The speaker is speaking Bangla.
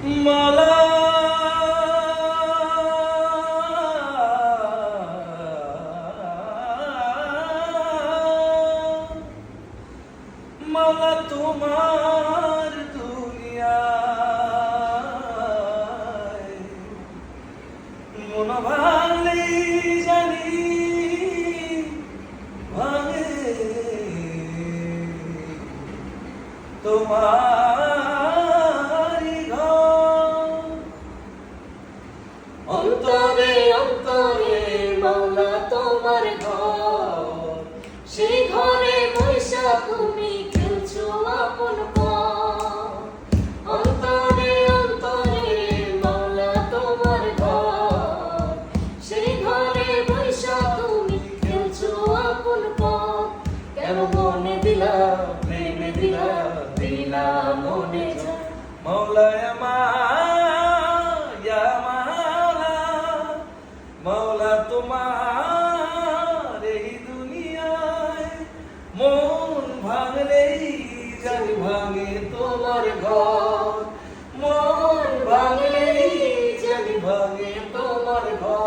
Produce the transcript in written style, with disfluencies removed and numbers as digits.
মাওলা মাওলা তোমার দুনিয়ায় মন ভাঙলে জানি ভাঙে তোমারি ঘর অন্তরে অন্তরে মাওলা তোমার ঘর, সেই ঘরে বৈশা তুমি খেলছো আপন পর। অন্তরে অন্তরে মাওলা তোমার ঘর, সেই ঘরে বৈশা তুমি খেলছো আপন পর। কেন মনে দিলা প্রেমে দিলা দিলা মনে যায়। মাওলা ইয়া মাওলা মাওলা তোমার এই দুনিয়ায় মন ভাঙলেই জানি ভাঙে তোমার ঘর, মন ভাঙলেই জানি ভাঙে তোমার ঘর।